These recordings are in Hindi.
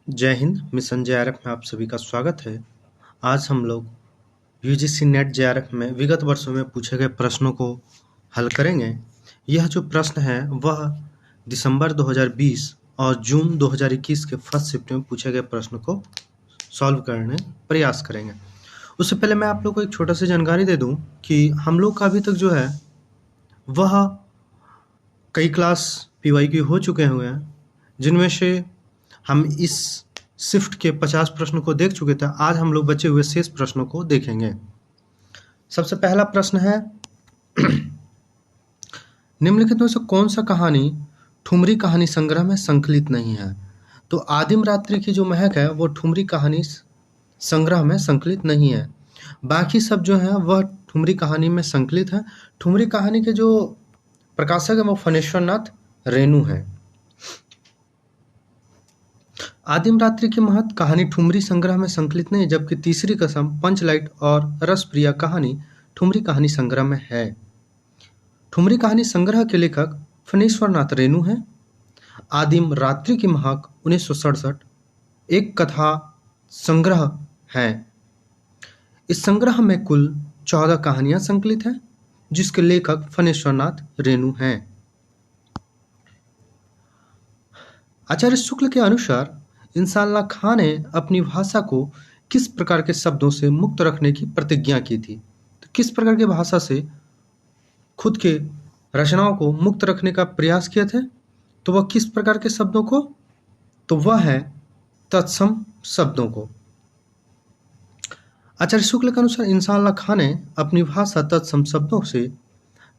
जय हिंद। मिशन जेआरएफ में आप सभी का स्वागत है। आज हम लोग यूजीसी नेट जेआरएफ में विगत वर्षों में पूछे गए प्रश्नों को हल करेंगे। यह जो प्रश्न है वह दिसंबर 2020 और जून 2021 के फर्स्ट शिफ्ट में पूछे गए प्रश्न को सॉल्व करने प्रयास करेंगे। उससे पहले मैं आप लोग को एक छोटा सी जानकारी दे दूं कि हम लोग का अभी तक जो है वह कई क्लास पीवाईक्यू हो चुके हुए हैं, जिनमें से हम इस शिफ्ट के 50 प्रश्न को देख चुके थे। आज हम लोग बचे हुए शेष प्रश्नों को देखेंगे। सबसे पहला प्रश्न है निम्नलिखित में से कौन सा कहानी ठुमरी कहानी संग्रह में संकलित नहीं है? तो आदिम रात्रि की जो महक है वो ठुमरी कहानी संग्रह में संकलित नहीं है। बाकी सब जो है वह ठुमरी कहानी में संकलित है। ठुमरी कहानी के जो प्रकाशक है वो फणेश्वर नाथ रेणु है। आदिम रात्रि की महक कहानी ठुमरी संग्रह में संकलित नहीं, जबकि तीसरी कसम, पंचलाइट और रसप्रिया कहानी ठुमरी कहानी संग्रह में है। ठुमरी कहानी संग्रह के लेखक फणेश्वर नाथ रेणु हैं। आदिम रात्रि की महक 1967 एक कथा संग्रह है। इस संग्रह में कुल 14 कहानियां संकलित हैं, जिसके लेखक फणेश्वर नाथ रेणु हैं। आचार्य शुक्ल के अनुसार इंसाल्लाह खां ने अपनी भाषा को किस प्रकार के शब्दों से मुक्त रखने की प्रतिज्ञा की थी? तो किस प्रकार की भाषा से खुद के रचनाओं को मुक्त रखने का प्रयास किए थे? तो वह किस प्रकार के शब्दों को? तो वह है तत्सम शब्दों को। आचार्य शुक्ल के अनुसार इंसाल्लाह खां ने अपनी भाषा तत्सम शब्दों से,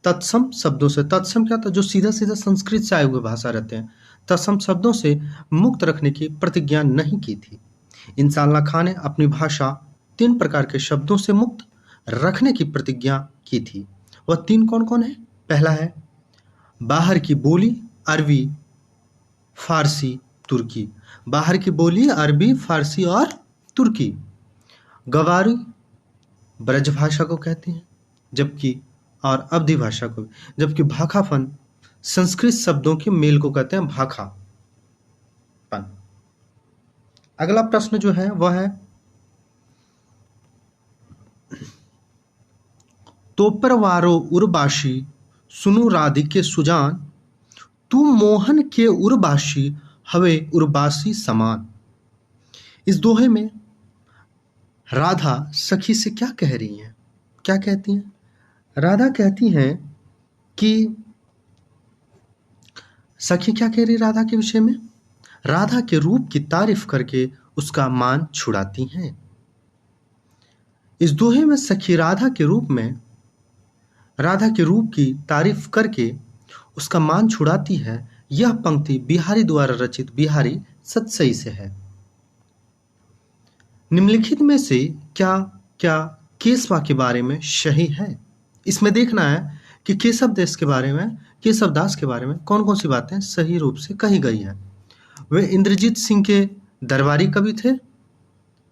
तत्सम क्या था? जो सीधा सीधा संस्कृत से आए हुए भाषा रहते हैं, तत्सम शब्दों से मुक्त रखने की प्रतिज्ञा नहीं की थी। इंसाल्लाह खां ने अपनी भाषा 3 प्रकार के शब्दों से मुक्त रखने की प्रतिज्ञा की थी। वह 3 कौन कौन है? पहला है बाहर की बोली, अरबी, फारसी, तुर्की। बाहर की बोली अरबी, फारसी और तुर्की। गवारी ब्रज भाषा को कहते हैं, जबकि और अवधी भाषा को, जबकि भाखापन संस्कृत शब्दों के मेल को कहते हैं भाखापन। अगला प्रश्न जो है वह है तोपरवारो उर्बाशी सुनु राधिके सुजान, तू मोहन के उर्बाशी हवे उर्बासी समान। इस दोहे में राधा सखी से क्या कह रही हैं? क्या कहती हैं? राधा कहती हैं कि सखी क्या कह रही राधा के विषय में? राधा के रूप की तारीफ करके उसका मान छुड़ाती हैं। इस दोहे में सखी राधा के रूप की तारीफ करके उसका मान छुड़ाती है। यह पंक्ति बिहारी द्वारा रचित बिहारी सतसई से है। निम्नलिखित में से क्या क्या केशवा के बारे में सही है? इसमें देखना है कि केशवदास के बारे में कौन कौन सी बातें सही रूप से कही गई है। वे इंद्रजीत सिंह के दरबारी कवि थे।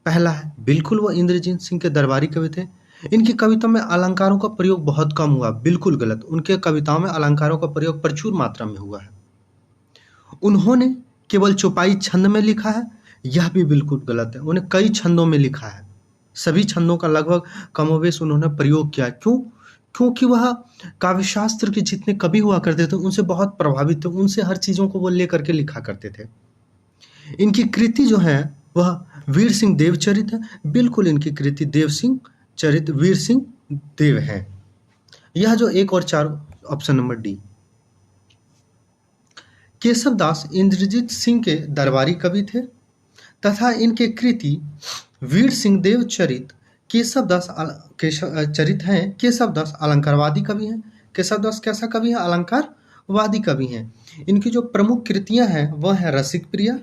पहला है, बिल्कुल वो इंद्रजीत सिंह के दरबारी कवि थे। इनकी कविता में अलंकारों का प्रयोग बहुत कम हुआ, बिल्कुल गलत। उनके कविताओं में अलंकारों का प्रयोग प्रचुर मात्रा में हुआ है। उन्होंने केवल चौपाई छंद में लिखा है, यह भी बिल्कुल गलत है। उन्हें कई छंदों में लिखा है। सभी छंदों का लगभग कमोबेश उन्होंने प्रयोग किया। क्योंकि वह काव्यशास्त्र के जितने कवि हुआ करते थे उनसे बहुत प्रभावित थे, उनसे हर चीज़ों को वो लेकर के लिखा करते थे। इनकी कृति जो है वह वीर सिंह देवचरित है। बिल्कुल इनकी कृति वीर सिंह देव है। यह जो 1 और 4 option number D. Keshavdas Indrajit Singh के दरबारी कवि थे तथा इनके कृति वीर सिंह देव चरित चरित हैं। केशवदास अलंकारवादी कवि हैं। केशवदास कैसा कवि है? अलंकारवादी कवि हैं। इनकी जो प्रमुख कृतियां हैं वह है रसिक प्रिया,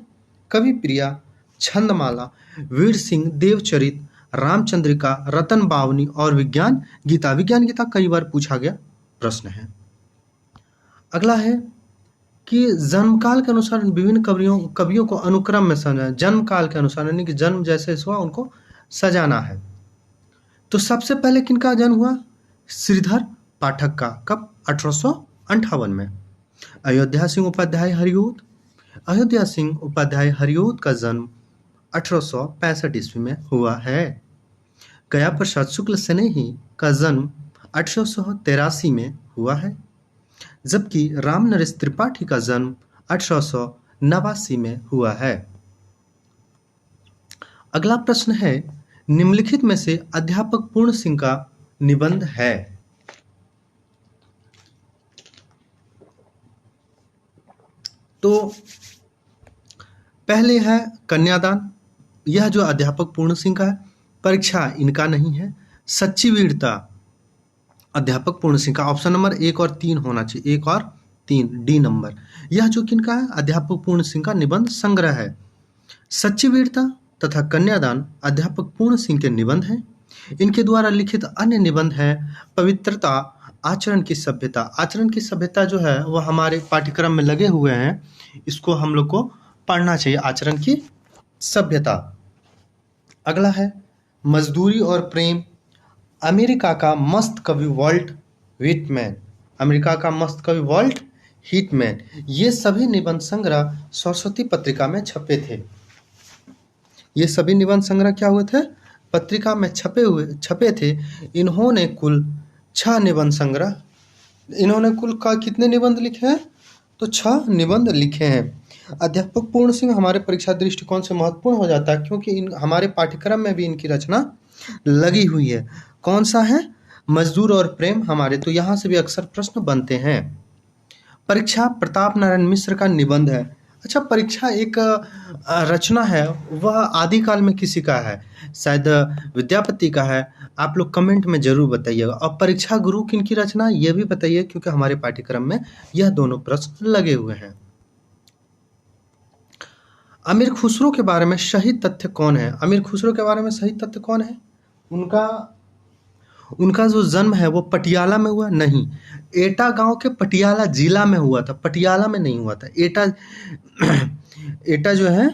कवि प्रिया, छंदमाला, वीर सिंह देवचरित, रामचंद्रिका, रतन बावनी और विज्ञान गीता। विज्ञान गीता कई बार पूछा गया प्रश्न है। अगला है कि जन्मकाल के अनुसार विभिन्न कवियों को अनुक्रम में सजाना। जन्म काल के अनुसार, यानी कि जन्म जैसे हुआ उनको सजाना है। तो सबसे पहले किनका जन्म हुआ? श्रीधर पाठक का। कब? 1858 में। अयोध्या सिंह उपाध्याय हरिऔध का जन्म 1865 ईस्वी में हुआ है। गया प्रसाद शुक्ल स्नेही का जन्म 1883 में हुआ है, जबकि राम नरेश त्रिपाठी का जन्म 1889 में हुआ है। अगला प्रश्न है, निम्नलिखित में से अध्यापक पूर्ण सिंह का निबंध है? तो पहले है कन्यादान। यह जो अध्यापक पूर्ण सिंह का है, परीक्षा इनका नहीं है। सच्ची वीरता अध्यापक पूर्ण सिंह का, ऑप्शन नंबर 1 और 3 होना चाहिए, 1 और 3, डी नंबर। यह जो किनका है, अध्यापक पूर्ण सिंह का निबंध संग्रह है। सच्ची वीरता तथा कन्यादान अध्यापक पूर्ण सिंह के निबंध हैं। इनके द्वारा लिखित अन्य निबंध है पवित्रता, आचरण की सभ्यता। आचरण की सभ्यता जो है वह हमारे पाठ्यक्रम में लगे हुए हैं, इसको हम लोग को पढ़ना चाहिए, आचरण की सभ्यता। अगला है मजदूरी और प्रेम, अमेरिका का मस्त कवि वॉल्ट व्हिटमैन। अमेरिका का मस्त कवि वॉल्ट व्हिटमैन, ये सभी निबंध संग्रह सरस्वती पत्रिका में छपे थे। ये सभी निबंध संग्रह क्या हुए थे, पत्रिका में छपे थे। इन्होंने कुल 6 निबंध संग्रह, इन्होंने कुल का कितने निबंध लिखे हैं, तो 6 निबंध लिखे हैं। अध्यापक पूर्ण सिंह हमारे परीक्षा दृष्टिकोण से महत्वपूर्ण हो जाता है, क्योंकि हमारे पाठ्यक्रम में भी इनकी रचना लगी हुई है। कौन सा है, मजदूर और प्रेम हमारे, तो यहाँ से भी अक्सर प्रश्न बनते हैं। परीक्षा प्रताप नारायण मिश्र का निबंध है। अच्छा, परीक्षा एक रचना है, वह आदिकाल में किसी का है, शायद विद्यापति का है। आप लोग कमेंट में जरूर बताइएगा। और परीक्षा गुरु किनकी रचना, ये भी बताइए, क्योंकि हमारे पाठ्यक्रम में यह दोनों प्रश्न लगे हुए हैं। अमीर खुसरो के बारे में सही तथ्य कौन है? अमीर खुसरो के बारे में सही तथ्य कौन है? उनका जो जन्म है वो पटियाला में हुआ नहीं, एटा गांव के पटियाला जिला में हुआ था, पटियाला में नहीं हुआ था। एटा जो है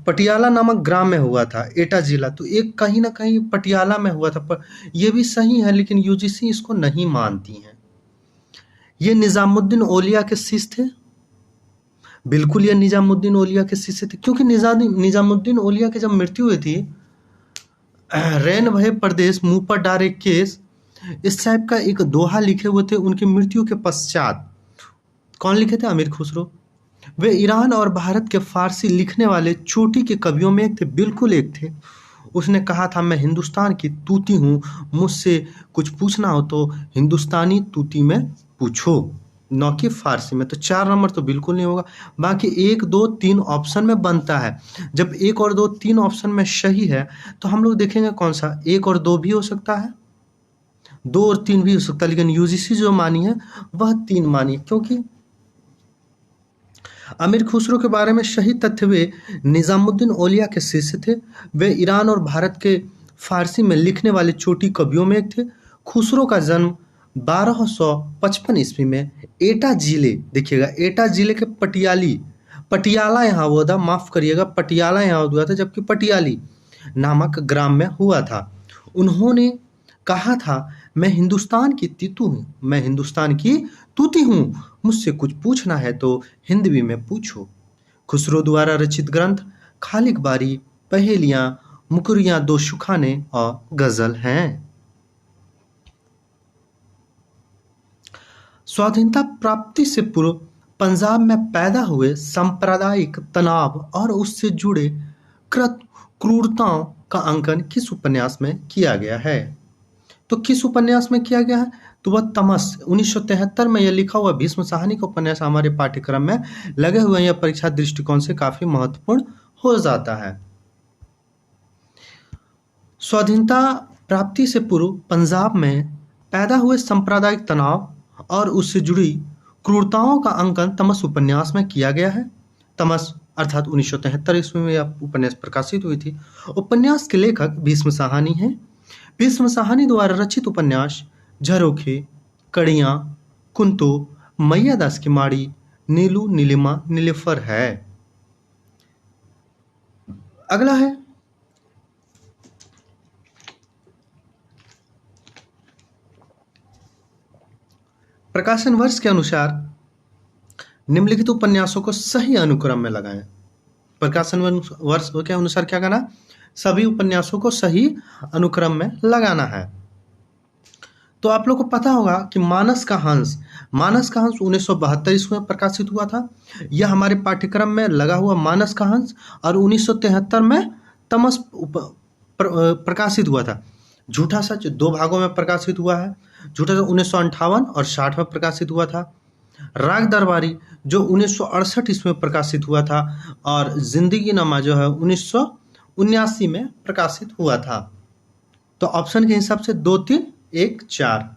पटियाला नामक ग्राम में हुआ था, एटा जिला, तो एक कहीं ना कहीं पटियाला में हुआ था। पर ये भी सही है, लेकिन यूजीसी इसको नहीं मानती है। ये निजामुद्दीन औलिया के शिष्य थे। बिल्कुल ये निजामुद्दीन औलिया के शिष्य थे, क्योंकि निजामुद्दीन औलिया की जब मृत्यु हुई थी, रैन भय प्रदेश मुंह पर डारे केस, इस टाइप का एक दोहा लिखे हुए थे उनकी मृत्यु के पश्चात। कौन लिखे थे? अमीर खुसरो। वे ईरान और भारत के फारसी लिखने वाले चोटी के कवियों में एक थे, बिल्कुल एक थे। उसने कहा था, मैं हिंदुस्तान की तूती हूँ, मुझसे कुछ पूछना हो तो हिंदुस्तानी तूती में पूछो, न कि फारसी में। तो 4 नंबर तो बिल्कुल नहीं होगा। बाकी 1, 2, 3 ऑप्शन में बनता है। जब 1 और 2, 3 ऑप्शन में सही है तो हम लोग देखेंगे कौन सा, 1 और 2 भी हो सकता है, 2 और 3 भी हो सकता है, लेकिन यूजीसी जो मानी है वह 3 मानी, क्योंकि अमीर खुसरो के बारे में सही तथ्य, वे निजामुद्दीन औलिया के शिष्य थे। वे ईरान और भारत के फारसी में लिखने वाले चोटी कवियों में एक थे। खुसरो का जन्म 1255 ईस्वी में एटा जिले, देखिएगा एटा जिले के पटियाला यहाँ हुआ था, माफ करिएगा, पटियाला यहाँ हुआ था, जबकि पटियाली नामक ग्राम में हुआ था। उन्होंने कहा था, मैं हिंदुस्तान की तीतू हूँ, मैं हिंदुस्तान की तूती हूँ, मुझसे कुछ पूछना है तो हिंदवी में पूछो। खुसरो द्वारा रचित ग्रंथ खालिक बारी, पहेलियां, मुकुरियां, दो सुखाने और गजल हैं। स्वाधीनता प्राप्ति से पूर्व पंजाब में पैदा हुए सांप्रदायिक तनाव और उससे जुड़े क्रूरताओं का अंकन किस उपन्यास में किया गया है? तो किस उपन्यास में किया गया है? तो वह तमस, 1973 में यह लिखा हुआ भीष्म साहनी का उपन्यास हमारे पाठ्यक्रम में लगे हुए हैं। यह परीक्षा दृष्टिकोण से काफी महत्वपूर्ण हो जाता है। स्वाधीनता प्राप्ति से पूर्व पंजाब में पैदा हुए सांप्रदायिक तनाव और उससे जुड़ी क्रूरताओं का अंकन तमस उपन्यास में किया गया है। तमस अर्थात 1973 ईस्वी में यह उपन्यास प्रकाशित हुई थी। उपन्यास के लेखक भीष्म साहनी हैं। भीष्म साहनी द्वारा रचित उपन्यास झरोखे, कड़ियाँ, कुंतो, मैया दास की माड़ी, नीलू, नीलिमा, नीलेफर है। अगला है प्रकाशन वर्ष के अनुसार निम्नलिखित उपन्यासों को सही अनुक्रम में लगाएं। प्रकाशन वर्ष के अनुसार क्या करना, सभी उपन्यासों को सही अनुक्रम में लगाना है। तो आप लोग को पता होगा कि मानस का हंस 1972 ईस्वी में प्रकाशित हुआ था। यह हमारे पाठ्यक्रम में लगा हुआ मानस का हंस, और 1973 में तमस प्रकाशित हुआ था। झूठा सच 2 भागों में प्रकाशित हुआ है। झूठा सच 1958 और 60 में प्रकाशित हुआ था। राग दरबारी जो 1968 ईस्वी में प्रकाशित हुआ था, और जिंदगी नामा जो है 1979 में प्रकाशित हुआ था। तो ऑप्शन के हिसाब से 2, 3, 1, 4।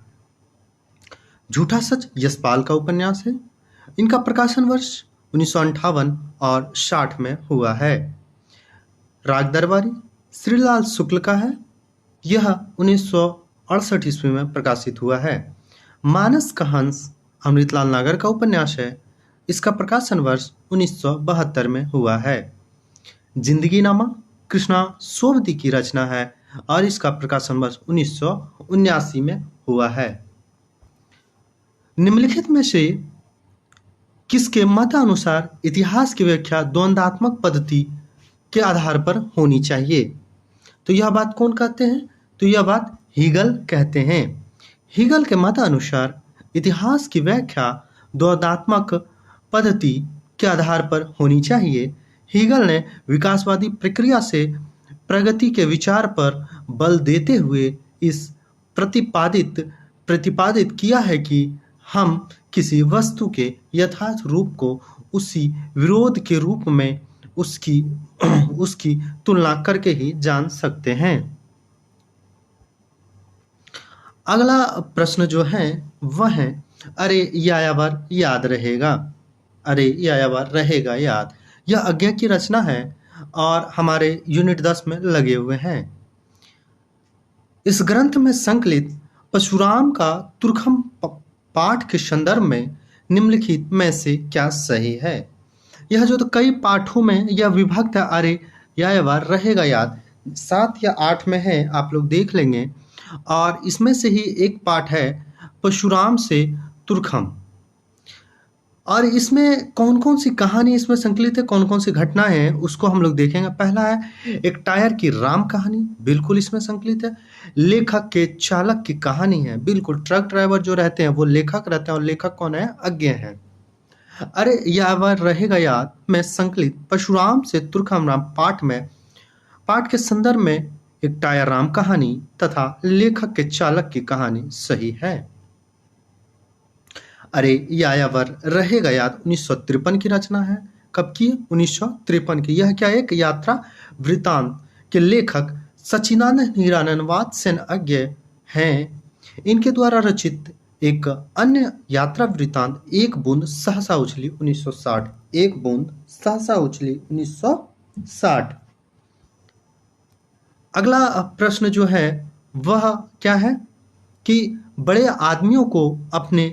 झूठा सच यशपाल का उपन्यास है। इनका प्रकाशन वर्ष 1958 और 60 में हुआ है। राग दरबारी श्रीलाल शुक्ल का है। यह 1968 ईस्वी में प्रकाशित हुआ है। मानस का हंस अमृतलाल नागर का उपन्यास है। इसका प्रकाशन वर्ष 1972 में हुआ है। जिंदगी नामा कृष्णा सोबती की रचना है, और इसका प्रकाशन वर्ष 1979 में हुआ है। निम्नलिखित में से किसके मतानुसार इतिहास की व्याख्या द्वंद्वात्मक पद्धति के आधार पर होनी चाहिए? तो यह बात कौन कहते हैं? तो यह बात हीगल कहते हैं। हीगल के मतानुसार इतिहास की व्याख्या द्वंद्वात्मक पद्धति के आधार पर होनी चाहिए। हीगल ने विकासवादी प्रक्रिया से प्रगति के विचार पर बल देते हुए इस प्रतिपादित किया है कि हम किसी वस्तु के यथार्थ रूप को उसी विरोध के रूप में उसकी तुलना करके ही जान सकते हैं। अगला प्रश्न जो है वह है, अरे यायावर याद रहेगा। अरे यायावर रहेगा याद, यह आज्ञा की रचना है और हमारे यूनिट 10 में लगे हुए हैं। इस ग्रंथ में संकलित परशुराम का तुर्खम पाठ के संदर्भ में निम्नलिखित में से क्या सही है? यह जो तो कई पाठों में यह विभक्त है। अरे यायावर रहेगा याद 7 या 8 में है, आप लोग देख लेंगे। और इसमें से ही एक पाठ है परशुराम से तुर्खम। और इसमें कौन कौन सी कहानी इसमें संकलित है, कौन कौन सी घटना है, उसको हम लोग देखेंगे। पहला है एक टायर की राम कहानी, बिल्कुल इसमें संकलित है। लेखक के चालक की कहानी है, बिल्कुल ट्रक ड्राइवर जो रहते हैं वो लेखक रहते हैं, और लेखक कौन है? अज्ञे हैं। अरे यायावर रहेगा याद में संकलित परशुराम से तुर्खम राम पाठ के संदर्भ में एक टायर राम कहानी तथा लेखक के चालक की कहानी सही है। अरे यायावर रहेगा याद 1953 की रचना है। कब की? 1953 की। यह क्या एक यात्रा वृत्तांत के लेखक सच्चिदानंद हीरानंद वात्स्यन अज्ञे हैं। इनके द्वारा रचित एक अन्य यात्रा वृत्तांत एक बूंद सहसा उछली 1960। एक बूंद सहसा उछली 1960। अगला प्रश्न जो है वह क्या है कि बड़े आदमियों को अपनी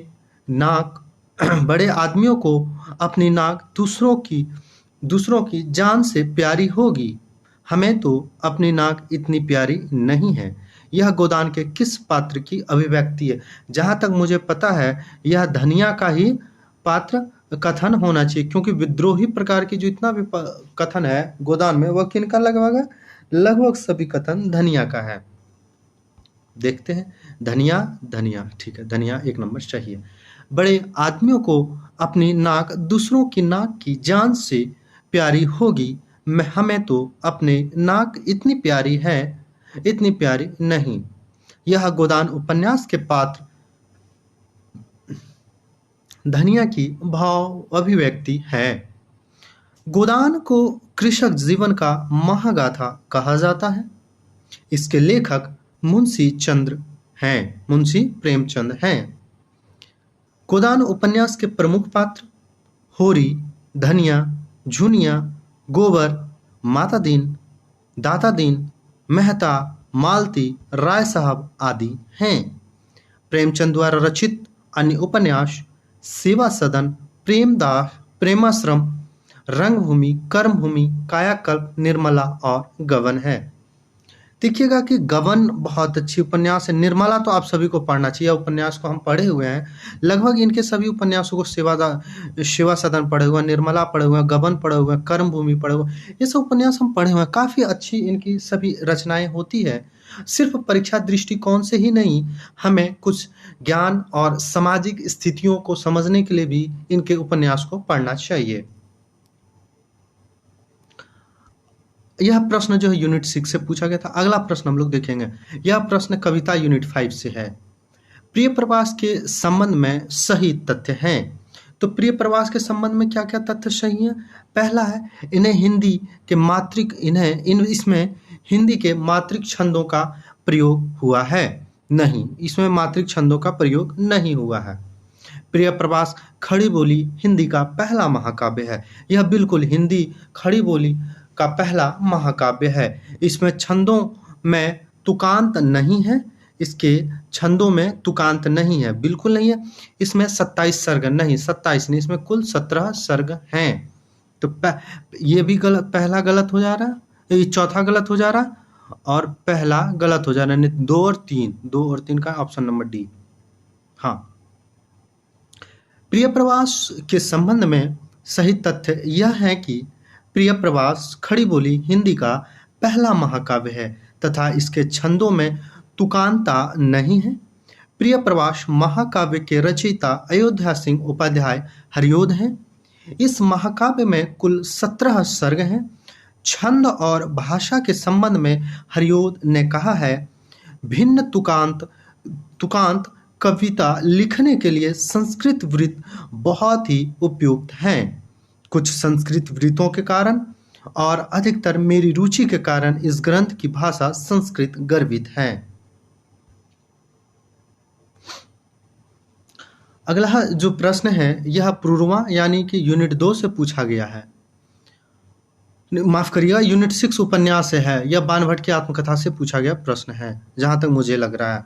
नाक दूसरों की जान से प्यारी होगी, हमें तो अपनी नाक इतनी प्यारी नहीं है। यह गोदान के किस पात्र की अभिव्यक्ति है? जहाँ तक मुझे पता है यह धनिया का ही पात्र कथन होना चाहिए, क्योंकि विद्रोही प्रकार की जो इतना भी कथन है गोदान में वह किनका लगभग सभी कथन धनिया का है। देखते हैं। धनिया ठीक है, धनिया 1 नंबर चाहिए। बड़े आदमियों को अपनी नाक दूसरों की नाक की जान से प्यारी होगी, हमें तो अपने नाक इतनी प्यारी नहीं। यह गोदान उपन्यास के पात्र धनिया की भाव अभिव्यक्ति है। गोदान को कृषक जीवन का महागाथा कहा जाता है। इसके लेखक मुंशी प्रेमचंद हैं। गोदान उपन्यास के प्रमुख पात्र होरी, धनिया, झुनिया, गोबर, माता दीन, दाता दीन, मेहता, मालती, राय साहब आदि हैं। प्रेमचंद द्वारा रचित अन्य उपन्यास सेवा सदन, प्रेमदास, प्रेमाश्रम, रंगभूमि, कर्मभूमि, कायाकल्प, निर्मला और गबन है। देखिएगा कि गबन बहुत अच्छी उपन्यास है। निर्मला तो आप सभी को पढ़ना चाहिए। उपन्यास को हम पढ़े हुए हैं, लगभग इनके सभी उपन्यासों को सेवा सदन पढ़े हुए हैं, निर्मला पढ़े हुए हैं, गबन पढ़े हुए हैं, कर्मभूमि पढ़े हुए हैं। ये सब उपन्यास हम पढ़े हुए हैं। काफ़ी अच्छी इनकी सभी रचनाएं होती है। सिर्फ परीक्षा दृष्टिकोण से ही नहीं, हमें कुछ ज्ञान और सामाजिक स्थितियों को समझने के लिए भी इनके उपन्यास को पढ़ना चाहिए। यह प्रश्न जो है यूनिट 6 से पूछा गया था। अगला प्रश्न हम लोग देखेंगे। यह प्रश्न कविता यूनिट 5 से है। प्रिय प्रवास के संबंध में सही तथ्य हैं। तो प्रिय प्रवास के संबंध में क्या क्या तथ्य सही है? पहला है, इसमें हिंदी के मातृक छंदों का प्रयोग हुआ है। नहीं, इसमें मातृक छंदों का प्रयोग नहीं हुआ है। प्रिय प्रवास खड़ी बोली हिंदी का पहला महाकाव्य है। यह बिल्कुल हिंदी खड़ी बोली का पहला महाकाव्य है। इसमें छंदों में तुकांत नहीं है। इसके छंदों में तुकांत नहीं है, बिल्कुल नहीं है। इसमें 27 सर्ग नहीं, 27 नहीं, इसमें कुल 17 सर्ग हैं। तो ये भी गलत, पहला गलत हो जा रहा, ये चौथा गलत हो जा रहा और पहला गलत हो जा रहा है। 2 और 3 का ऑप्शन नंबर डी। हाँ, प्रिय प्रवास के संबंध में सही तथ्य यह है कि प्रिय प्रवास खड़ी बोली हिंदी का पहला महाकाव्य है तथा इसके छंदों में तुकांता नहीं है। प्रिय प्रवास महाकाव्य के रचयिता अयोध्या सिंह उपाध्याय हरिओद हैं। इस महाकाव्य में कुल 17 सर्ग हैं। छंद और भाषा के संबंध में हरिओद ने कहा है, भिन्न तुकांत कविता लिखने के लिए संस्कृत वृत्त बहुत ही उपयुक्त हैं। कुछ संस्कृत वृत्तों के कारण और अधिकतर मेरी रुचि के कारण इस ग्रंथ की भाषा संस्कृत गर्भित है। अगला जो प्रश्न है यह पूर्वा यानी कि यूनिट 2 से पूछा गया है। माफ करिएगा, यूनिट 6 उपन्यास से है। यह बाणभट्ट की आत्मकथा से पूछा गया प्रश्न है, जहां तक मुझे लग रहा है।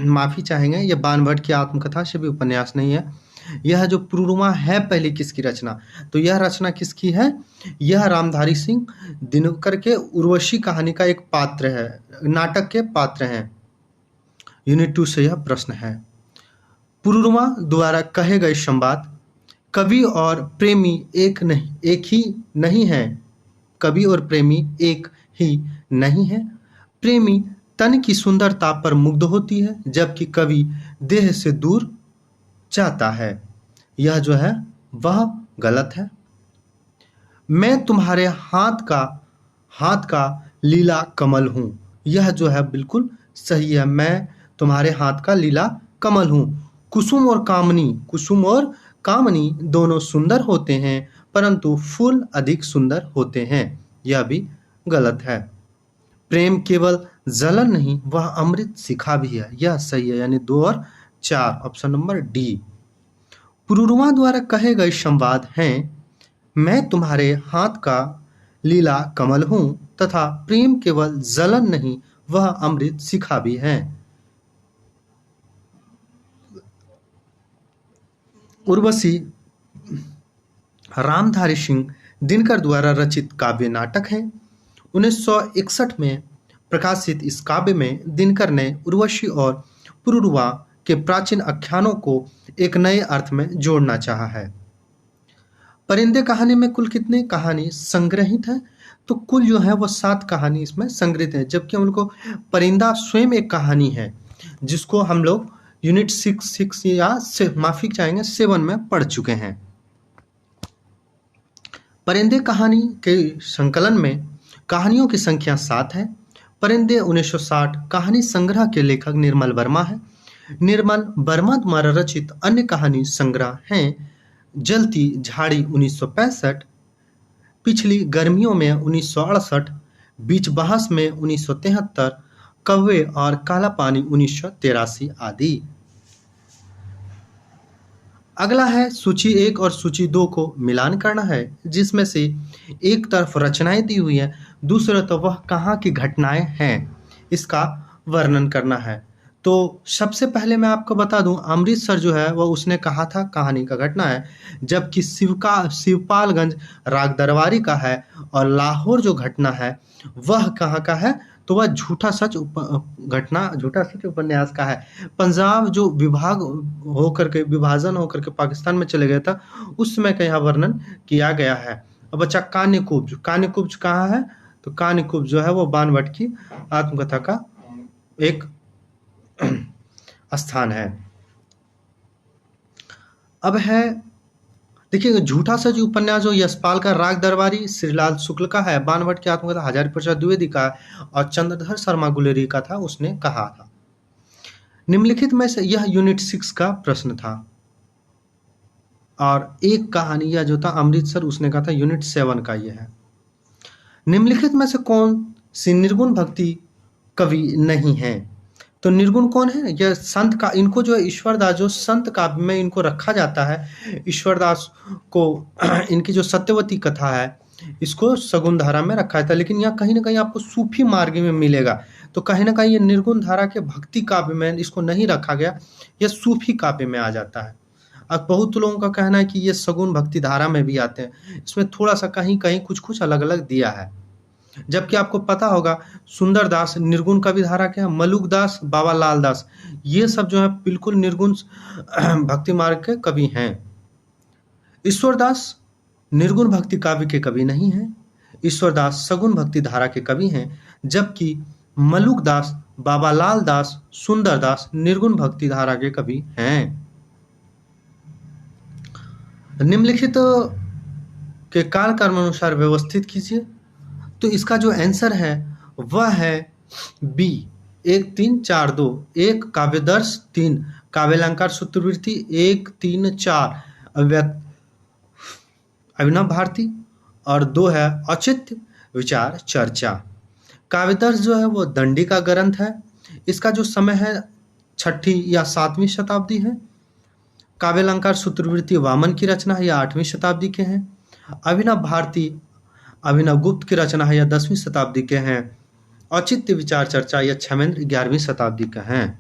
माफी चाहेंगे, यह बाणभट्ट की आत्मकथा से भी उपन्यास नहीं है। यह जो पूर्वा है पहले किसकी रचना, तो यह रचना किसकी है? यह रामधारी सिंह दिनकर के उर्वशी कहानी का एक पात्र है, नाटक के पात्र हैं। यूनिट 2 से यह प्रश्न है। पूर्वा द्वारा कहे गए संवाद, कवि और प्रेमी एक ही नहीं है। कवि और प्रेमी एक ही नहीं है। प्रेमी तन की सुंदरता पर मुग्ध होती है, जबकि कवि देह से दूर चाहता है। यह जो है वह गलत है। मैं तुम्हारे हाथ का लीला कमल हूं। यह जो है बिल्कुल सही है। मैं तुम्हारे हाथ का लीला कमल हूं। कुसुम और कामनी दोनों सुंदर होते हैं, परंतु फूल अधिक सुंदर होते हैं। यह भी गलत है। प्रेम केवल जलन नहीं, वह अमृत शिखा भी है। यह सही है, यानी 2 और 4, ऑप्शन नंबर डी। पूर्वा द्वारा कहे गए संवाद हैं, मैं तुम्हारे हाथ का लीला कमल हूं तथा प्रेम केवल जलन नहीं, वह अमृत शिखा भी है। उर्वशी रामधारी सिंह दिनकर द्वारा रचित काव्य नाटक है। 1961 में प्रकाशित इस काव्य में दिनकर ने उर्वशी और पूर्वा के प्राचीन आख्यानों को एक नए अर्थ में जोड़ना चाहा है। परिंदे कहानी में कुल कितने कहानी संग्रहित है? तो कुल जो है वो 7 कहानी इसमें संग्रहित है, जबकि हम लोग को परिंदा स्वयं एक कहानी है, जिसको हम लोग यूनिट 6 या माफी चाहेंगे 7 में पढ़ चुके हैं। परिंदे कहानी के संकलन में कहानियों की संख्या 7 है। परिंदे 1960 कहानी संग्रह के लेखक निर्मल वर्मा है। निर्मल वर्मा द्वारा रचित अन्य कहानी संग्रह हैं जलती झाड़ी 1965, पिछली गर्मियों में 1968, बीच बहस में 1973, कौवे और काला पानी 1983 आदि। अगला है सूची 1 और सूची 2 को मिलान करना है, जिसमें से एक तरफ रचनाएं दी हुई है, दूसरी तरफ वह कहाँ की घटनाएं हैं, इसका वर्णन करना है। तो सबसे पहले मैं आपको बता दूं, अमृतसर जो है वह उसने कहा था, कहानी का घटना है, जबकि शिवपालगंज राग दरबारी का है, और लाहौर जो घटना है वह कहाँ का है, तो वह झूठा सच उपन्यास का है। पंजाब जो विभाजन होकर के पाकिस्तान में चले गया था, उस समय का यहाँ वर्णन किया गया है। अब बच्चा कान्यकुब्ज कहाँ है, तो कान्यकुब्ज जो है वो बाणभट्ट की आत्मकथा का एक स्थान है। अब है देखिए, झूठा सच उपन्यास जो यशपाल का राग दरबारी श्रीलाल शुक्ल का है, बाणभट्ट की आत्मकथा हजारी प्रसाद द्विवेदी का है, और चंद्रधर शर्मा गुलेरी का था, उसने कहा था। निम्नलिखित में से यह यूनिट 6 का प्रश्न था, और एक कहानी यह जो था अमृतसर, उसने कहा था यूनिट 7 का यह है। निम्नलिखित में से कौन सी निर्गुण भक्ति कवि नहीं है, तो निर्गुण कौन है, यह संत का, इनको जो है ईश्वरदास जो संत काव्य में इनको रखा जाता है, ईश्वरदास को इनकी जो सत्यवती कथा है इसको सगुन धारा में रखा था, लेकिन यह कहीं ना कहीं आपको सूफी मार्ग में मिलेगा, तो कहीं ना कहीं ये निर्गुण धारा के भक्ति काव्य में इसको नहीं रखा गया, यह सूफी काव्य में आ जाता है। अब बहुत लोगों का कहना है कि ये सगुन भक्ति धारा में भी आते हैं, इसमें थोड़ा सा कहीं कहीं कुछ अलग अलग दिया है। जबकि आपको पता होगा सुंदरदास निर्गुण कवि धारा के हैं, मलुकदास, बाबा लाल दास, ये सब जो है बिल्कुल निर्गुण भक्ति मार्ग के कवि हैं। ईश्वरदास निर्गुण भक्ति काव्य के कवि नहीं हैं, ईश्वरदास सगुण भक्ति धारा के कवि हैं, जबकि मलुकदास, बाबा लाल दास, सुंदरदास निर्गुण भक्ति धारा के कवि हैं। निम्नलिखित के काल कर्म अनुसार व्यवस्थित कीजिए, तो इसका जो आंसर है वह है बी, 1 3 4 2, 1 काव्यदर्श, 3 काव्यालंकार सूत्रवृत्ति, 1 3 4 अभिनव भारती, और 2 है औचित्य विचार चर्चा। काव्यदर्श जो है वो दंडी का ग्रंथ है, इसका जो समय है 6वीं या 7वीं शताब्दी है। काव्यालंकार सूत्रवृत्ति वामन की रचना है या 8वीं शताब्दी के हैं। अभिनव भारती अभिनव गुप्त की रचना है या 10वीं शताब्दी के हैं। औचित्य विचार चर्चा या क्षमेंद्र 11वीं शताब्दी के हैं।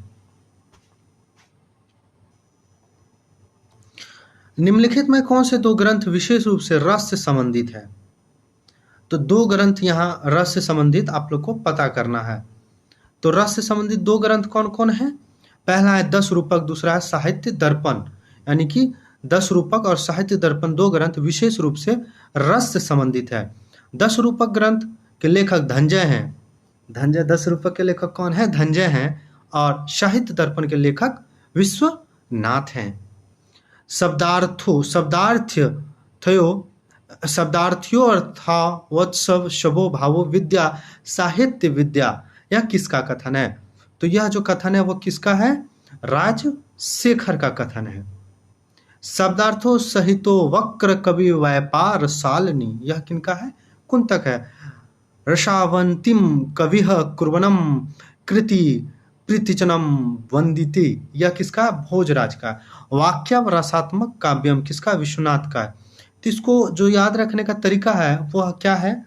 निम्नलिखित में कौन से 2 ग्रंथ विशेष रूप से रस से संबंधित है, तो 2 ग्रंथ यहाँ रस से संबंधित आप लोग को पता करना है। तो रस से संबंधित 2 ग्रंथ कौन कौन है, पहला है 10 रूपक, दूसरा है साहित्य दर्पण, यानी कि 10 रूपक और साहित्य दर्पण 2 ग्रंथ विशेष रूप से रस से संबंधित है। 10 रूपक ग्रंथ के लेखक धनंजय हैं, 10 रूपक के लेखक कौन है, धनंजय हैं, और साहित्य दर्पण के लेखक विश्वनाथ हैं। शब्दार्थ्यो अर्थावत्सव शबो भावो विद्या साहित्य विद्या, यह किसका कथन है, तो यह जो कथन है वो किसका है, राजशेखर का कथन है। शब्दार्थो सहितो वक्र कवि व्यापार सालनी, यह किनका है, कुंतक है। रसावंतिम कविह कुर्वनम कृति प्रीतिचनम वंदिते, यह किसका, भोजराज का। वाक्यम रसात्मक काव्यम किसका, विश्वनाथ का है। तो इसको जो याद रखने का तरीका है वह क्या है,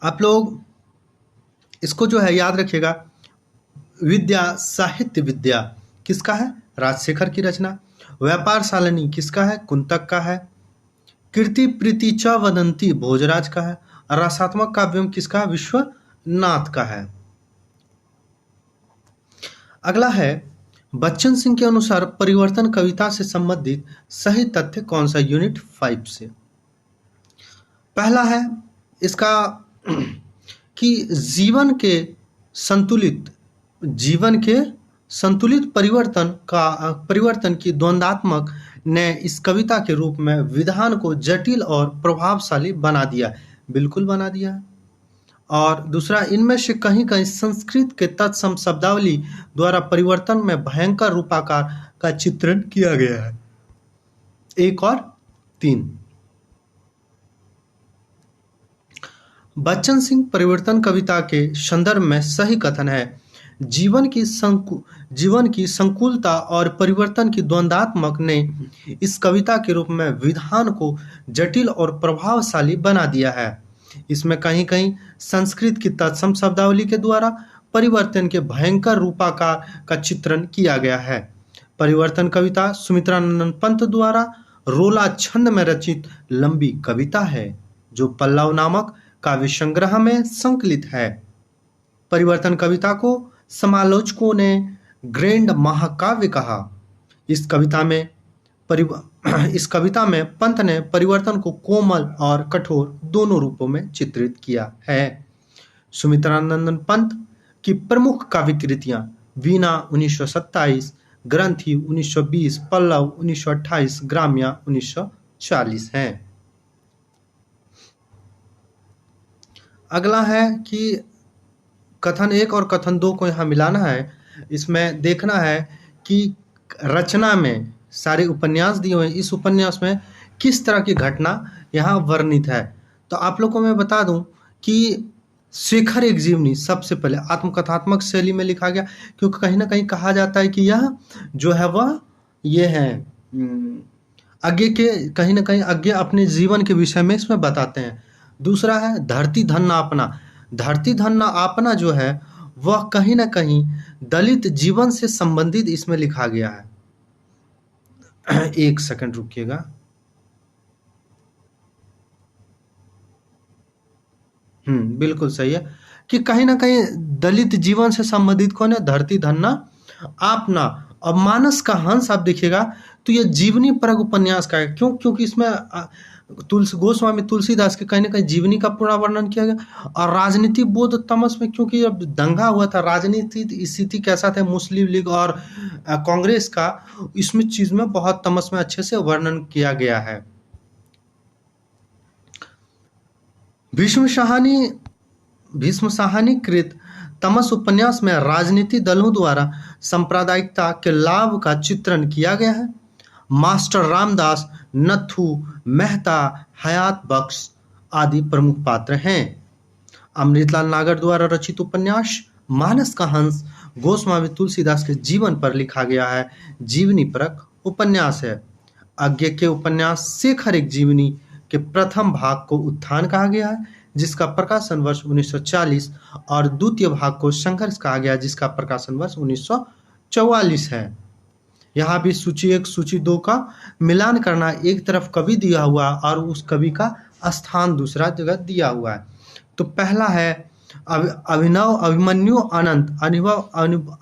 आप लोग इसको जो है याद रखिएगा, विद्या साहित्य विद्या किसका है, राजशेखर की रचना। व्यापार सालनी किसका है, कुंतक का है। कीर्ति प्रीति च वदंती भोजराज का है। रसात्मक काव्यम किसका, विश्वनाथ का है। अगला है, बच्चन सिंह के अनुसार परिवर्तन कविता से संबंधित सही तथ्य कौन सा, यूनिट 5 से। पहला है इसका कि जीवन के संतुलित परिवर्तन की द्वंद्वात्मक ने इस कविता के रूप में विधान को जटिल और प्रभावशाली बना दिया, बिल्कुल बना दिया है। और दूसरा, इनमें से कहीं कहीं संस्कृत के तत्सम शब्दावली द्वारा परिवर्तन में भयंकर रूपाकार का चित्रण किया गया है। 1 और 3। बच्चन सिंह परिवर्तन कविता के संदर्भ में सही कथन है जीवन की संकुलता और परिवर्तन की द्वंद्वात्मक ने इस कविता के रूप में विधान को जटिल और प्रभावशाली बना दिया है। इसमें कहीं कहीं संस्कृत की तत्सम शब्दावली के द्वारा परिवर्तन के भयंकर रूपाकार का चित्रण किया गया है। परिवर्तन कविता सुमित्रानंद पंत द्वारा रोला छंद में रचित लंबी कविता है जो पल्लव नामक काव्य संग्रह में संकलित है। परिवर्तन कविता को समालोचकों ने ग्रैंड महाकाव्य कहा। इस कविता में पंत ने परिवर्तन को कोमल और कठोर दोनों रूपों में चित्रित किया है। सुमित्रानंद पंत की प्रमुख काव्य कृतियां वीणा 1927, ग्रंथि 1920, पल्लव 1928, ग्राम्या 1940 हैं। अगला है कि कथन 1 और कथन 2 को यहाँ मिलाना है। इसमें देखना है कि रचना में सारे उपन्यास दिए हुए हैं, इस उपन्यास में किस तरह की घटना यहाँ वर्णित है। तो आप लोगों को मैं बता दूं कि शेखर एक जीवनी सबसे पहले आत्मकथात्मक शैली में लिखा गया, क्योंकि कहीं ना कहीं कहा जाता है कि यह जो है वह ये है आगे के कहीं ना कहीं आगे अपने जीवन के विषय में इसमें बताते हैं। दूसरा है धरती धन्ना अपना। धरती धन्ना अपना जो है वह कहीं ना कहीं दलित जीवन से संबंधित इसमें लिखा गया है। एक सेकंड रुकिएगा। बिल्कुल सही है कि कहीं ना कहीं दलित जीवन से संबंधित कौन है, धरती धन्ना आपना। अब मानस का हंस आप देखिएगा तो ये जीवनी परक उपन्यास का है। क्योंकि इसमें गोस्वामी तुलसीदास के कहीं ना कहीं जीवनी का पूरा वर्णन किया गया। और राजनीति बोध तमस में, क्योंकि अब दंगा हुआ था, राजनीति स्थिति कैसा था मुस्लिम लीग और कांग्रेस का, इसमें चीज में बहुत तमस में अच्छे से वर्णन किया गया है। भीष्म साहनी कृत तमस उपन्यास में राजनीति दलों द्वारा सांप्रदायिकता के लाभ का चित्रण किया गया है। मास्टर रामदास, नथु मेहता, हयात बख्श आदि प्रमुख पात्र हैं। अमृतलाल नागर द्वारा रचित उपन्यास मानस का हंस गोस्वामी तुलसीदास के जीवन पर लिखा गया है, जीवनी परक उपन्यास है। आगे के उपन्यास शेखर एक जीवनी के प्रथम भाग को उत्थान कहा गया है, जिसका प्रकाशन वर्ष 1940 और द्वितीय भाग को संघर्ष कहा गया, जिसका प्रकाशन वर्ष 1944 है। यहाँ भी सूची 1 सूची 2 का मिलान करना, एक तरफ कवि दिया हुआ और उस कवि का स्थान दूसरा जगह दिया हुआ है। तो पहला है अभिमन्यु अनंत।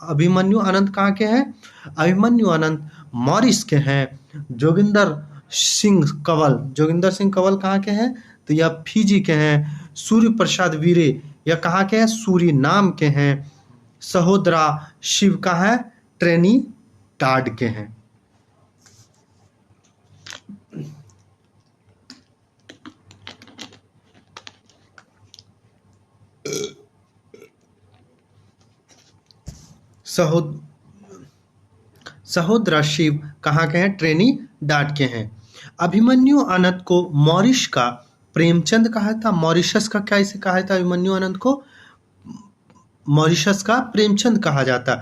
अभिमन्यु अनंत कहाँ के हैं? अभिमन्यु अनंत मॉरिस के हैं। जोगिंदर सिंह कंवल कहाँ के हैं? तो यह फिजी के हैं। सूर्य प्रसाद वीरे यह कहाँ के हैं? सूरीनाम के हैं। सहोदरा शिव का है? ट्रिनिडाड के हैं। सहोदरा शिव कहाँ के हैं? ट्रिनिडाड के हैं। अभिमन्यु अनंत को मॉरिश का प्रेमचंद कहा था। मॉरिशस का क्या इसे कहा था? अभिमन्यु अनंत को मॉरिशस का प्रेमचंद कहा जाता।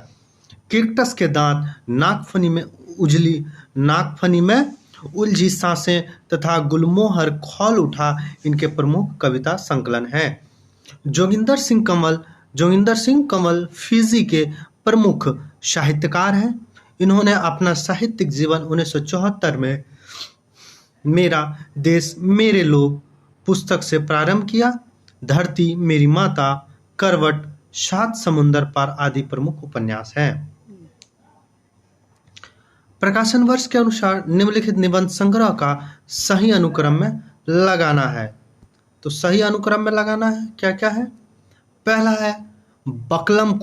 कैक्टस के दांत, नागफनी में उलझी सांसें तथा गुलमोहर खौल उठा इनके प्रमुख कविता संकलन हैं। जोगिंदर सिंह कंवल फिजी के प्रमुख साहित्यकार हैं। इन्होंने अपना साहित्यिक जीवन 1974 में मेरा देश मेरे लोग पुस्तक से प्रारंभ किया। धरती मेरी माता, करवट, 7 समुंदर पार आदि प्रमुख उपन्यास हैं। प्रकाशन वर्ष के अनुसार निम्नलिखित निबंध संग्रह का सही अनुक्रम में लगाना है। तो सही अनुक्रम में लगाना है क्या क्या है? पहला है बकलम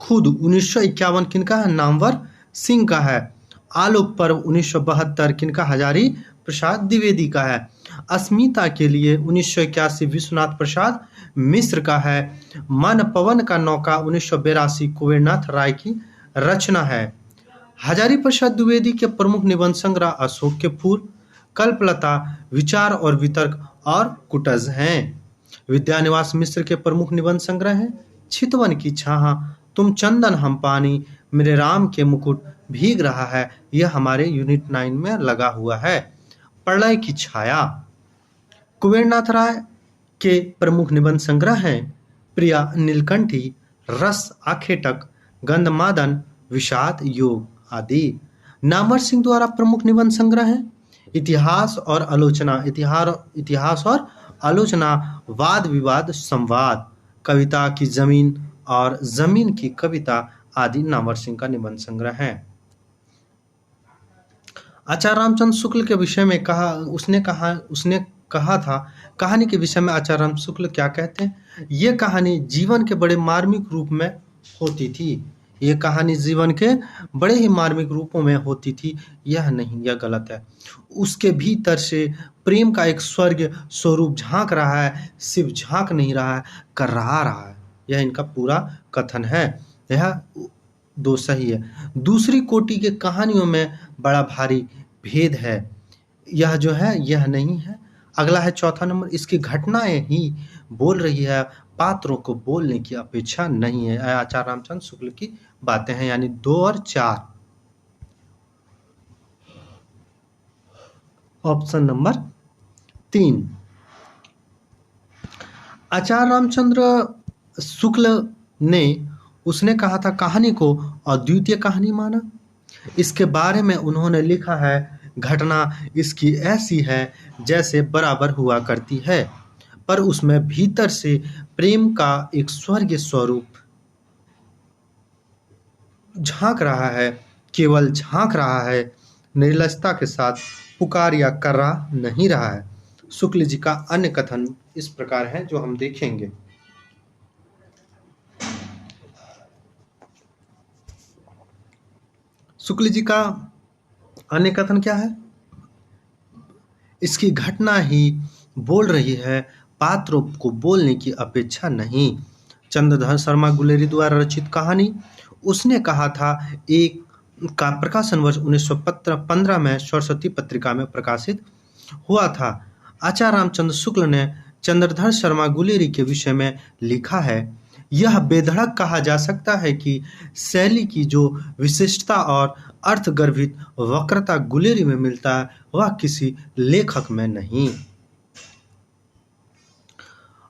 खुद 1951 किनका है? नामवर सिंह का है। आलोक पर्व 1972 किनका? हजारी प्रसाद द्विवेदी का है। अस्मिता के लिए 1981 विश्वनाथ प्रसाद मिश्र का है। मन पवन का नौका 1982 कुबेरनाथ राय की रचना है। हजारी प्रसाद द्विवेदी के प्रमुख निबंध संग्रह अशोक के फूल, कल्पलता, विचार और वितर्क और कुटज हैं। विद्यानिवास मिश्र के प्रमुख निबंध संग्रह हैं चितवन की छाह, तुम चंदन हम पानी, मेरे राम के मुकुट भीग रहा है। यह हमारे यूनिट 9 में लगा हुआ है। प्रलय की छाया कुबेरनाथ राय के प्रमुख निबंध संग्रह हैं प्रिया नीलकंठी, रस आखेटक, गंधमादन, विषाद योग आदि। नामवर सिंह द्वारा प्रमुख निबंध संग्रह हैं इतिहास और आलोचना, इतिहास और आलोचना, वाद विवाद संवाद, कविता की जमीन और जमीन की कविता आदि नामवर सिंह का निबंध संग्रह है। आचार्य रामचंद्र शुक्ल के विषय में उसने कहा था, कहानी के विषय में आचार्य राम शुक्ल क्या कहते हैं? ये कहानी जीवन के बड़े मार्मिक रूप में होती थी। ये कहानी जीवन के बड़े ही मार्मिक रूपों में होती थी। यह नहीं, यह गलत है। उसके भीतर से प्रेम का एक स्वर्ग स्वरूप झांक रहा है, सिर्फ झांक नहीं रहा है, कर रहा है। यह इनका पूरा कथन है। यह दो सही है। दूसरी कोटि के कहानियों में बड़ा भारी भेद है। यह जो है यह नहीं है। अगला है चौथा नंबर, इसकी घटनाएं ही बोल रही है, पात्रों को बोलने की अपेक्षा नहीं है। आचार्य रामचंद्र शुक्ल की बातें हैं, यानी 2 और 4। Option number 3। आचार्य रामचंद्र शुक्ल ने उसने कहा था कहानी को अद्वितीय कहानी माना। इसके बारे में उन्होंने लिखा है घटना इसकी ऐसी है जैसे बराबर हुआ करती है, पर उसमें भीतर से प्रेम का एक स्वर्गीय स्वरूप झांक रहा है, केवल झांक रहा है, निर्लजता के साथ पुकार या कर रहा नहीं रहा है। शुक्ल जी का अन्य कथन इस प्रकार है जो हम देखेंगे। शुक्ल जी का अन्य कथन क्या है? इसकी घटना ही बोल रही है, पात्रों को बोलने की अपेक्षा नहीं। चंद्रधर शर्मा गुलेरी द्वारा रचित कहानी उसने कहा था एक का प्रकाशन वर्ष 1915 में सरस्वती पत्रिका में प्रकाशित हुआ था। आचार्य रामचंद्र शुक्ल ने चंद्रधर शर्मा गुलेरी के विषय में लिखा है, यह बेधड़क कहा जा सकता है कि शैली की जो विशिष्टता और अर्थगर्भित वक्रता गुलेरी में मिलता है वह किसी लेखक में नहीं।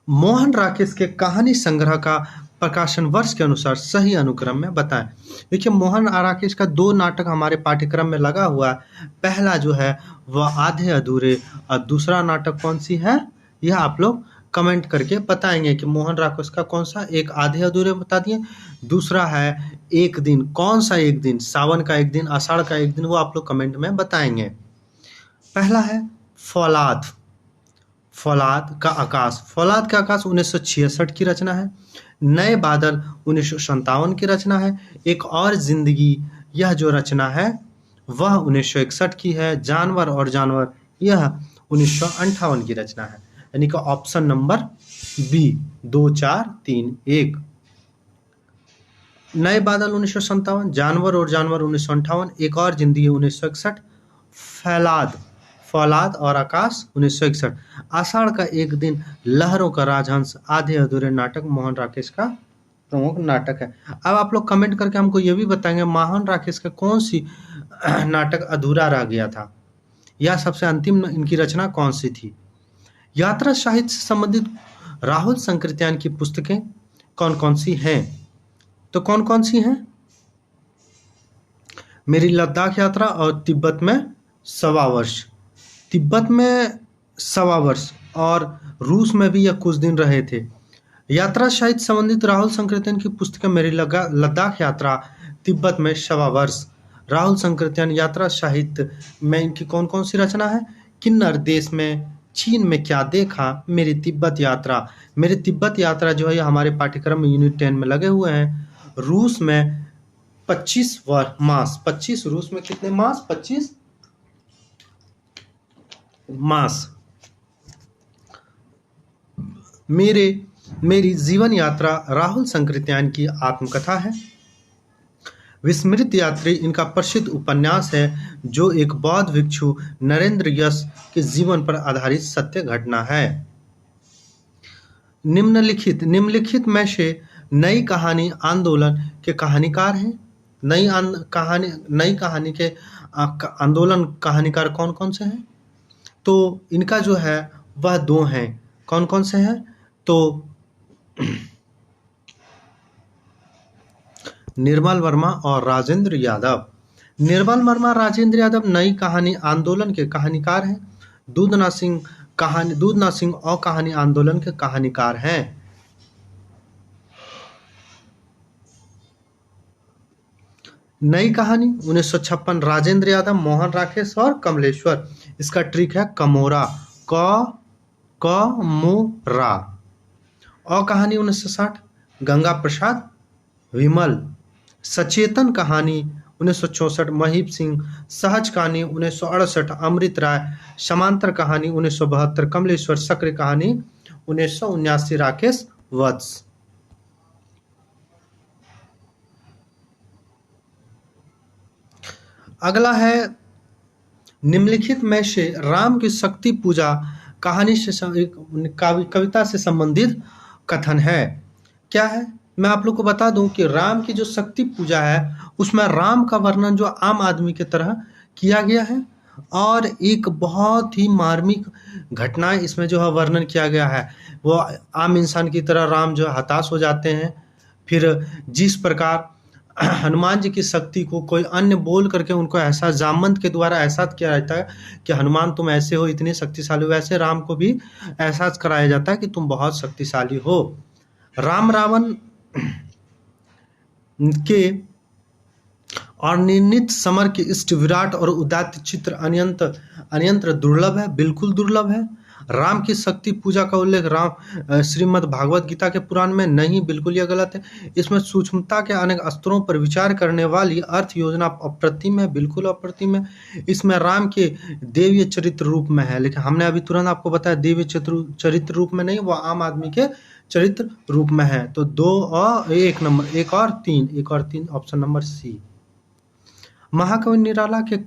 मोहन राकेश के कहानी संग्रह का प्रकाशन वर्ष के अनुसार सही अनुक्रम में बताएं। देखिए, मोहन राकेश का 2 नाटक हमारे पाठ्यक्रम में लगा हुआ है। पहला जो है वह आधे अधूरे और दूसरा नाटक कौन सी है यह आप लोग कमेंट करके बताएंगे कि मोहन राकेश का कौन सा। एक आधे अधूरे बता दिए, दूसरा है एक दिन। कौन सा एक दिन? सावन का एक दिन, आषाढ़ का एक दिन, वो आप लोग कमेंट में बताएंगे। पहला है फौलाद, फौलाद का आकाश। फौलाद का आकाश 1966 की रचना है। नए बादल 1957 की रचना है। एक और जिंदगी यह जो रचना है वह 1961 की है। जानवर और जानवर यह 1958 की रचना है, यानी कि ऑप्शन नंबर बी 2 4 3 1। नए बादल 1957, जानवर और जानवर 1958, एक और जिंदगी 1961, फौलाद और आकाश 1961। आषाढ़ का एक दिन, लहरों का राजहंस, आधे अधूरे नाटक मोहन राकेश का प्रमुख नाटक है। अब आप लोग कमेंट करके हमको ये भी बताएंगे मोहन राकेश का कौन सी नाटक अधूरा रह गया था या सबसे अंतिम इनकी रचना कौन सी थी। यात्रा साहित्य से संबंधित राहुल संकृत्यान की पुस्तकें कौन कौन सी हैं? तो कौन कौन सी हैं? मेरी लद्दाख यात्रा और तिब्बत में 1.25 वर्ष। तिब्बत में 1.25 वर्ष और रूस में भी यह कुछ दिन रहे थे। यात्रा साहित्य संबंधित राहुल संकृत्यान की पुस्तकें मेरी लद्दाख यात्रा, तिब्बत में 1.25 वर्ष। राहुल संकृत्यान यात्रा साहित्य में इनकी कौन कौन सी रचना है? किन्नर देश में, चीन में क्या देखा, मेरी तिब्बत यात्रा। मेरी तिब्बत यात्रा जो है ये हमारे पाठ्यक्रम में यूनिट 10 में लगे हुए हैं। रूस में 25 मास, 25 रूस में कितने मास? 25 मास। मेरी जीवन यात्रा राहुल संकृत्यान की आत्मकथा है। विस्मृत यात्री इनका प्रसिद्ध उपन्यास है जो एक बौद्ध भिक्षु नरेंद्र यश के जीवन पर आधारित सत्य घटना है। निम्नलिखित में से नई कहानी आंदोलन के कहानीकार हैं। नई कहानी के आंदोलन कहानीकार कौन कौन से हैं? तो इनका जो है वह दो हैं। कौन कौन से हैं? तो निर्मल वर्मा और राजेंद्र यादव। निर्मल वर्मा, राजेंद्र यादव नई कहानी आंदोलन के कहानीकार हैं। दूधना सिंह और कहानी आंदोलन के कहानीकार हैं। नई कहानी 1956, राजेंद्र यादव, मोहन राकेश और कमलेश्वर। इसका ट्रिक है कमोरा, कमोरा। और कहानी 1960, गंगा प्रसाद विमल। सचेतन कहानी 1964, महीप सिंह। सहज कहानी 1968, अमृत राय। समांतर कहानी 1972, कमलेश्वर। सक्रिय कहानी 1979, राकेश वत्स। अगला है निम्नलिखित में से राम की शक्ति पूजा कहानी से कविता से संबंधित कथन है। क्या है? मैं आप लोग को बता दूं कि राम की जो शक्ति पूजा है उसमें राम का वर्णन जो आम आदमी की तरह किया गया है और एक बहुत ही मार्मिक घटनाएं इसमें जो है वर्णन किया गया है। वो आम इंसान की तरह राम जो हताश हो जाते हैं। फिर जिस प्रकार हनुमान जी की शक्ति को कोई अन्य बोल करके उनको एहसास, जामवंत के द्वारा एहसास किया जाता है कि हनुमान तुम ऐसे हो, इतने शक्तिशाली हो, वैसे राम को भी एहसास कराया जाता है कि तुम बहुत शक्तिशाली हो। राम रावण के और निर्णित समर के इष्ट विराट और उदात्त चित्र अन्यंत्र दुर्लभ है, बिल्कुल दुर्लभ है। राम की शक्ति पूजा का उल्लेख श्रीमद् भागवत गीता के पुराण में नहीं, बिल्कुल यह गलत है। इसमें सूक्ष्मता के अनेक स्तरों पर विचार करने वाली अर्थ योजना अप्रतिम है, बिल्कुल अप्रतिम है। इसमें राम के देवीय चरित्र रूप में है, लेकिन हमने अभी तुरंत आपको बताया देवीय चरित्र रूप में नहीं, वो आम आदमी के चरित्र रूप में है। तो 2 और 1 नंबर, 1 और 3 ऑप्शन नंबर सी। महाकवि निराला की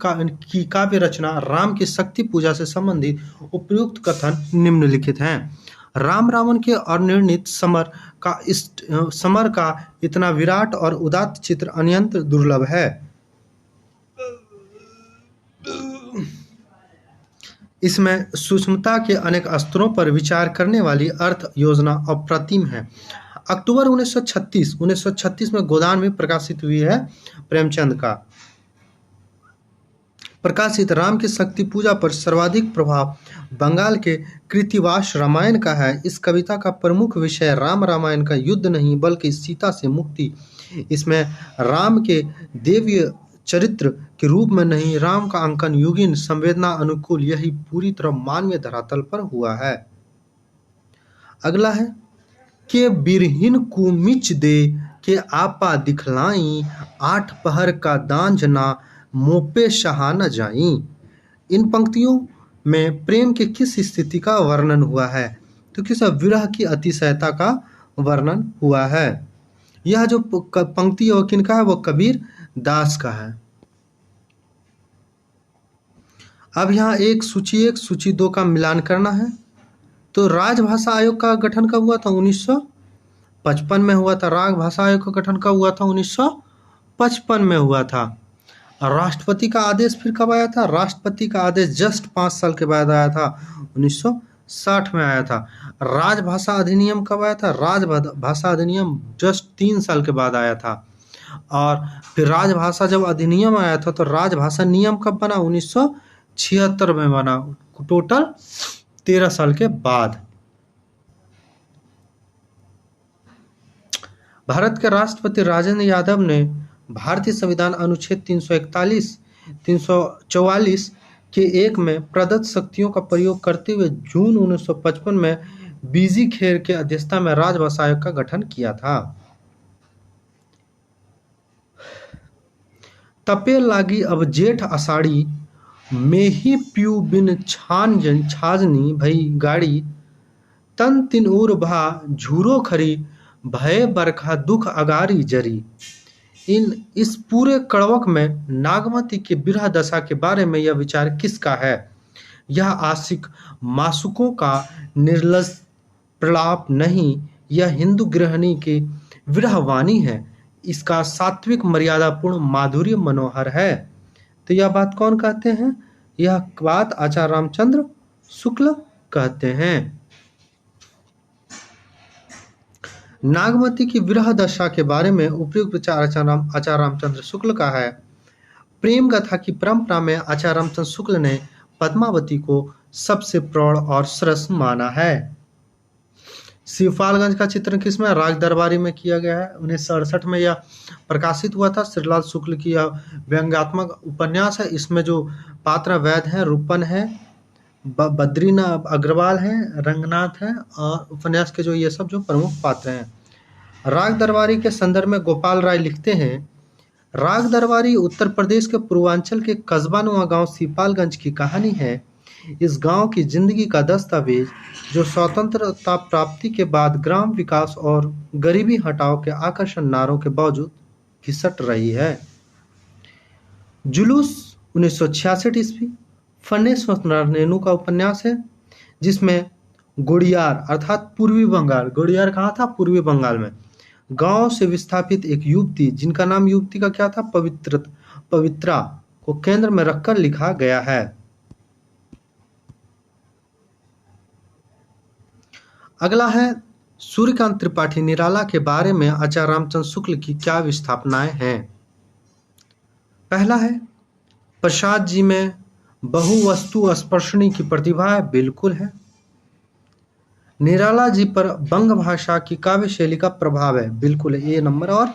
काव्य रचना राम की शक्ति पूजा से संबंधित उपयुक्त कथन निम्नलिखित हैं। राम रावण के अनिर्णित समर का इतना विराट और उदात्त चित्र अन्यंत्र दुर्लभ है। इसमें सूक्ष्मता के अनेक स्तरों पर विचार करने वाली अर्थ योजना अप्रतिम है। अक्टूबर 1936 में गोदान में प्रकाशित हुई है प्रेमचंद का प्रकाशित राम की शक्ति पूजा पर सर्वाधिक प्रभाव बंगाल के कृत्तिवास रामायण का है। इस कविता का प्रमुख विषय राम रामायण का युद्ध नहीं बल्कि सीता से मुक्ति। इसमें राम के देवीय चरित्र के रूप में नहीं, राम का अंकन युगीन संवेदना अनुकूल, यही पूरी तरह मानवीय धरातल पर हुआ है। अगला है के बिरहिन को मिच दे के आपा दिखलाई, 8 पहर का दांझना मोपे शहा न जाई। इन पंक्तियों में प्रेम के किस स्थिति का वर्णन हुआ है? तो किस विरह की अतिशयता का वर्णन हुआ है। यह जो पंक्ति है वो किनका है? वो कबीर दास का है। अब यहाँ एक सूची 1 सूची 2 का मिलान करना है। तो राजभाषा आयोग का गठन कब हुआ था? 1955 में हुआ था। राजभाषा आयोग का गठन कब हुआ था? 1955 में हुआ था। राष्ट्रपति का आदेश फिर कब आया था? राष्ट्रपति का आदेश जस्ट 5 साल के बाद आया था, 1960 में आया था। राजभाषा अधिनियम कब आया था? राजभाषा अधिनियम जस्ट 3 साल के बाद आया था। और फिर राजभाषा जब अधिनियम आया था तो राजभाषा नियम कब बना? 1976 में बना, टोटल 13 साल के बाद। भारत के राष्ट्रपति राजेंद्र यादव ने भारतीय संविधान अनुच्छेद 341, 344 के 1 में प्रदत्त शक्तियों का प्रयोग करते हुए जून 1955 में बीजी खेर के अध्यक्षता में राजभाषा आयोग का गठन किया था। तपे लागी अब जेठ आषाढ़ी, में ही प्यू बिन छाजनी भई गाड़ी, तन तिन उर भा झूरो खरी, भय बरखा दुख अगारी जरी। इस पूरे कड़वक में नागमती की विरह दशा के बारे में यह विचार किसका है? यह आशिक मासूकों का निर्लज प्रलाप नहीं, यह हिंदू गृहिणी के विरहवाणी है, इसका सात्विक मर्यादापूर्ण माधुर्य मनोहर है। तो यह बात कौन कहते हैं? यह बात आचार्य रामचंद्र शुक्ल कहते हैं। नागमती की विरह दशा के बारे में उपयुक्त विचार आचार्य रामचंद्र शुक्ल का है। प्रेम कथा की परंपरा में आचार्य रामचंद्र शुक्ल ने पद्मावती को सबसे प्रौढ़ और सरस माना है। शिवपालगंज का चित्रण किसमें? राग दरबारी में किया गया है। 1968 में यह प्रकाशित हुआ था। श्रीलाल शुक्ल की यह व्यंग्यात्मक उपन्यास है। इसमें जो पात्र वैद हैं, रूपन है, बद्रीनाथ अग्रवाल है, रंगनाथ है, और उपन्यास के जो ये सब जो प्रमुख पात्र हैं। राग दरबारी के संदर्भ में गोपाल राय लिखते हैं, राग दरबारी उत्तर प्रदेश के पूर्वांचल के कस्बानुमा गांव शिवपालगंज की कहानी है। इस गांव की जिंदगी का दस्तावेज जो स्वतंत्रता प्राप्ति के बाद ग्राम विकास और गरीबी हटाओ के आकर्षण नारों के बावजूद घिसट रही है। जुलूस 1966 ईस्वी फनेश्वर नेनू का उपन्यास है, जिसमें गोड़ियार अर्थात पूर्वी बंगाल, गोड़ियार कहाँ था? पूर्वी बंगाल में, गांव से विस्थापित एक युवती, जिनका नाम युवती का क्या था? पवित्रा, को केंद्र में रखकर लिखा गया है। अगला है सूर्यकांत त्रिपाठी निराला के बारे में आचार्य रामचंद्र शुक्ल की क्या विस्थापनाएं हैं? पहला है, प्रसाद जी में बहुवस्तु स्पर्शनी की प्रतिभा है, बिल्कुल है। निराला जी पर बंग भाषा की काव्य शैली का प्रभाव है, बिल्कुल है। ए नंबर और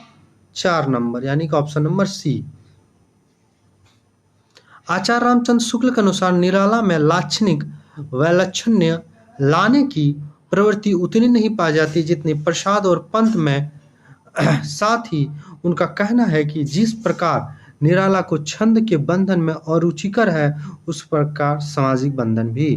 4 नंबर, यानी कि ऑप्शन नंबर सी। आचार्य रामचंद्र शुक्ल के अनुसार निराला में लाक्षणिक वैलक्षण्य लाने की प्रवृत्ति उतनी नहीं पाई जाती जितनी प्रसाद और पंत में। साथ ही उनका कहना है कि जिस प्रकार निराला को छंद के बंधन में अरुचिकर है, उस प्रकार सामाजिक बंधन भी।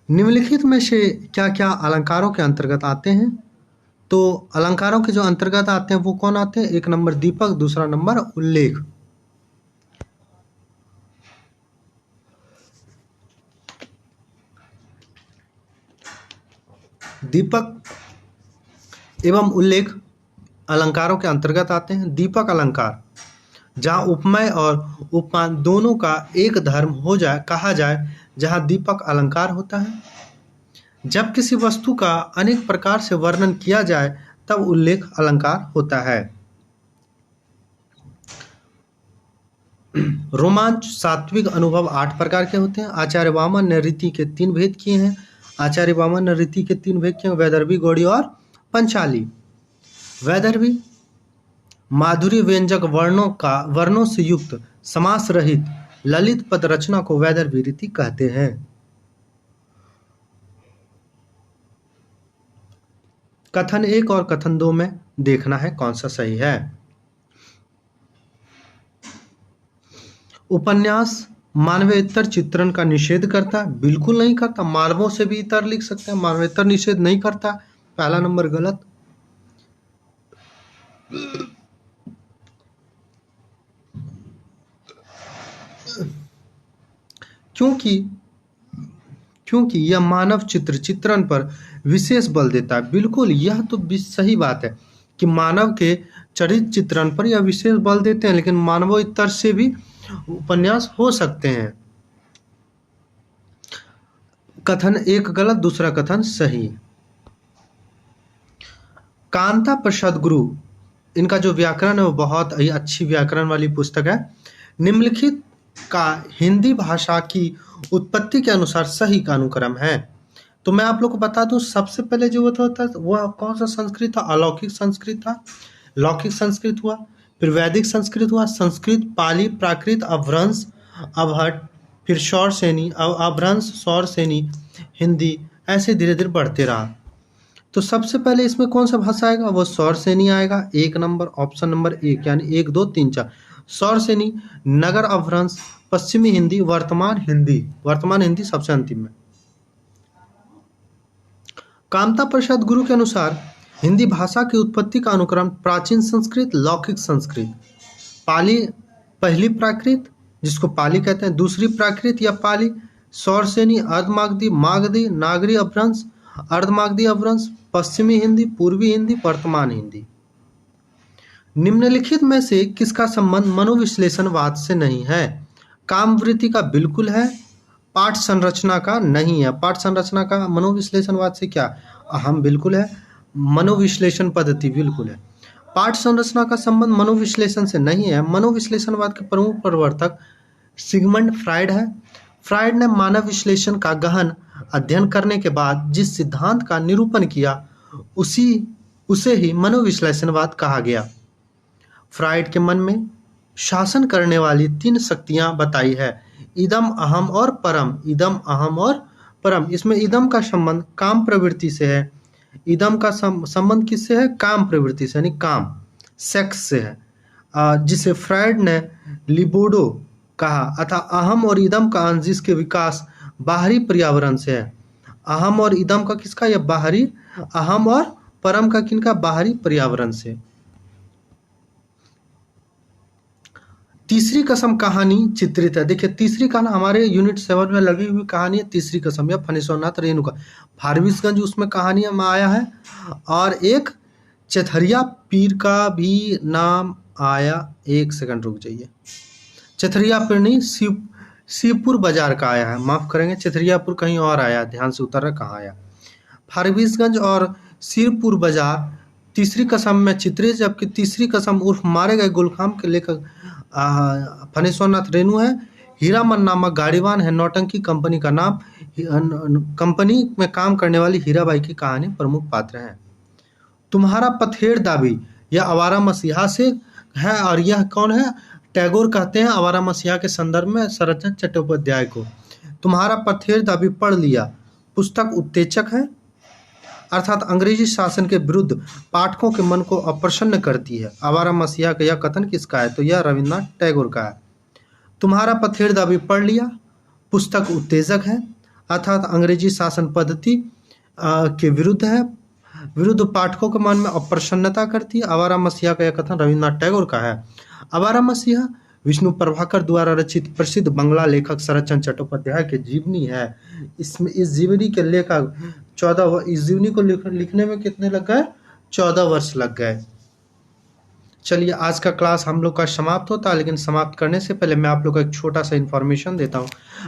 निम्नलिखित में से क्या क्या अलंकारों के अंतर्गत आते हैं? तो अलंकारों के जो अंतर्गत आते हैं वो कौन आते हैं? 1 नंबर दीपक, दूसरा नंबर उल्लेख। दीपक एवं उल्लेख अलंकारों के अंतर्गत आते हैं। दीपक अलंकार जहाँ उपमेय और उपमान दोनों का एक धर्म हो जाए, कहा जाए, जहाँ दीपक अलंकार होता है। जब किसी वस्तु का अनेक प्रकार से वर्णन किया जाए तब उल्लेख अलंकार होता है। रोमांच सात्विक अनुभव 8 प्रकार के होते हैं। आचार्य वामन ने रीति के 3 भेद किए हैं। आचार्य वामन ने रीति के 3 भेद किए, वैदर्भी, गौड़ी और पंचाली। वैदर्भी माधुर्य व्यंजक वर्णों से युक्त समास रहित ललित पद रचना को वैदर्भी रीति कहते हैं। कथन 1 और कथन 2 में देखना है कौन सा सही है। उपन्यास मानवेतर चित्रण का निषेध करता है, बिल्कुल नहीं करता। मानवों से भी इतर लिख सकते हैं, मानवेतर निषेध नहीं करता। पहला नंबर गलत। क्योंकि यह मानव चित्रण पर विशेष बल देता है। बिल्कुल, यह तो सही बात है कि मानव के चरित्र चित्रण पर यह विशेष बल देते हैं, लेकिन मानवोत्तर से भी उपन्यास हो सकते हैं। कथन 1 गलत, दूसरा कथन सही। कांता प्रसाद गुरु, इनका जो व्याकरण है वो बहुत ही अच्छी व्याकरण वाली पुस्तक है। निम्नलिखित का हिंदी भाषा की उत्पत्ति के अनुसार सही का अनुक्रम है। तो मैं आप लोग को बता दूं, सबसे पहले जो होता था वह कौन सा संस्कृत था? अलौकिक संस्कृत था। लौकिक संस्कृत हुआ, फिर वैदिक संस्कृत हुआ, संस्कृत, पाली, प्राकृत, अपभ्रंश, अवहट, फिर सौरसेनी, अपभ्रंश, सौरसेनी, हिंदी, ऐसे धीरे धीरे बढ़ते रहा। तो सबसे पहले इसमें कौन सा भाषा आएगा? वो सौरसेनी आएगा। 1 नंबर, ऑप्शन नंबर 1, यानी 1, 2, 3, 4। सौरसेनी, नगर अपभ्रंश, पश्चिमी हिंदी, वर्तमान हिंदी सबसे अंतिम में। कामता प्रसाद गुरु के अनुसार हिंदी भाषा की उत्पत्ति का अनुक्रम प्राचीन संस्कृत, लौकिक संस्कृत, पाली, पहली प्राकृत जिसको पाली कहते हैं, दूसरी प्राकृत या पाली, सौरसेनी, अर्धमागधी, मागधी, नागरी अपभ्रंश, अर्धमागधी अपभ्रंश, पश्चिमी हिंदी, पूर्वी हिंदी, वर्तमान हिंदी। निम्नलिखित में से किसका संबंध मनोविश्लेषणवाद से नहीं है? कामवृत्ति का बिल्कुल है, पाठ संरचना का नहीं है। पाठ संरचना का मनोविश्लेषणवाद से क्या? अहम बिल्कुल है, मनोविश्लेषण पद्धति बिल्कुल है। पाठ संरचना का संबंध मनोविश्लेषण से नहीं है। मनोविश्लेषणवाद के प्रमुख प्रवर्तक सिगमंड फ्राइड है। फ्राइड ने मानव विश्लेषण का गहन अध्ययन करने के बाद जिस सिद्धांत का निरूपण किया उसे ही मनोविश्लेषणवाद कहा गया। फ्राइड के मन में शासन करने वाली 3 शक्तियां बताई है, इदम, अहम और परम। इदम, अहम और परम। इसमें इदम का संबंध काम प्रवृत्ति से है। इदम का संबंध किससे है? काम प्रवृत्ति से, यानी काम, सेक्स से है, जिसे फ्राइड ने लिबिडो कहा। अतः अहम और इदम का अंश जिसके विकास बाहरी पर्यावरण से है। अहम और इदम का किसका? यह बाहरी। अहम और परम का किनका? बाहरी पर्यावरण से। तीसरी कसम कहानी चित्रित है। देखिए तीसरी कहानी हमारे यूनिट 7 में लगी हुई कहानी है तीसरी कसम या फणीश्वरनाथ रेणु का। फारबिसगंज उसमें कहानी में आया है, और एक चथरिया पीर का भी नाम आया। एक सेकंड रुक जाइए। चथरिया पीर नहीं, शिवपुर बाजार का आया है, माफ करेंगे, चथरियापुर कहीं और आया, ध्यान से उतर रहा कहाँ आया। फारबिसगंज और शिवपुर बाजार तीसरी कसम में चित्रित, जबकि तीसरी कसम उर्फ मारे गए गुलखाम के लेखक फणीश्वरनाथ रेणु है। हीरामन नामक गाड़ीवान है, नौटंकी कंपनी का नाम। कंपनी में काम करने वाली हीराबाई की कहानी प्रमुख पात्र है। तुम्हारा पथेर दाबी यह आवारा मसीहा से है, और यह कौन है? टैगोर कहते हैं आवारा मसीहा के संदर्भ में शरदचंद्र चट्टोपाध्याय को। तुम्हारा पथेर दाबी पढ़ लिया पुस्तक उत्तेजक है, अर्थात अंग्रेजी शासन के विरुद्ध पाठकों के मन को अप्रसन्न करती है। आवारा मसीहा का यह कथन किसका है? तो यह रविन्द्रनाथ टैगोर का है। तुम्हारा पथेर दाबी पढ़ लिया पुस्तक उत्तेजक है, अर्थात अंग्रेजी शासन पद्धति के विरुद्ध पाठकों के मन में अप्रसन्नता करती है। आवारा मसीहा का यह कथन रविन्द्रनाथ टैगोर का है। आवारा मसीहा विष्णु प्रभाकर द्वारा रचित प्रसिद्ध बंगला लेखक शरदचंद्र चट्टोपाध्याय की जीवनी है। इसमें इस जीवनी के लेखक इस जीवनी को लिखने में कितने लग गए? 14 वर्ष लग गए। चलिए आज का क्लास हम लोग का समाप्त होता है, लेकिन समाप्त करने से पहले मैं आप लोग को एक छोटा सा इन्फॉर्मेशन देता हूँ।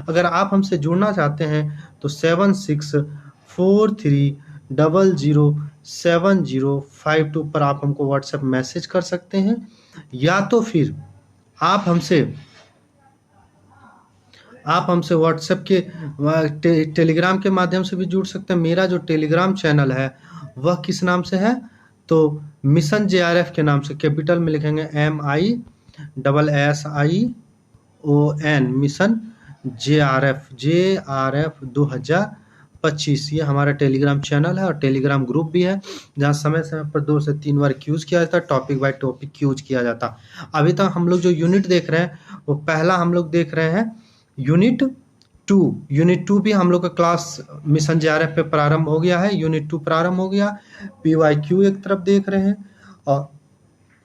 अगर आप हमसे जुड़ना चाहते हैं तो 7643007052 पर आप हमको व्हाट्सएप मैसेज कर सकते हैं, या तो फिर आप हमसे व्हाट्सएप के टेलीग्राम के माध्यम से भी जुड़ सकते हैं। मेरा जो टेलीग्राम चैनल है वह किस नाम से है? तो मिशन JRF के नाम से, कैपिटल में लिखेंगे MISSION, मिशन JRF 2025। ये हमारा टेलीग्राम चैनल है और टेलीग्राम ग्रुप भी है, जहाँ समय समय पर 2 से 3 बार क्यूज किया जाता है, टॉपिक बाय टॉपिक क्यूज किया जाता है। अभी तक हम लोग जो यूनिट देख रहे हैं वो पहला हम लोग देख रहे हैं यूनिट 2 भी हम लोग का क्लास मिशन JRF पे प्रारंभ हो गया है। यूनिट 2 प्रारंभ हो गया। PYQ एक तरफ देख रहे हैं,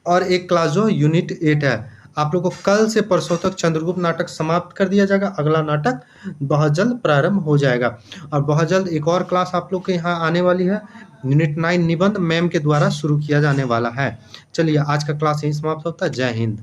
और एक क्लास जो यूनिट 8 है। आप लोग को कल से परसों तक चंद्रगुप्त नाटक समाप्त कर दिया जाएगा। अगला नाटक बहुत जल्द प्रारंभ हो जाएगा, और बहुत जल्द एक और क्लास आप लोग के यहाँ आने वाली है। यूनिट 9 निबंध मैम के द्वारा शुरू किया जाने वाला है। चलिए आज का क्लास यहीं समाप्त होता है। जय हिंद।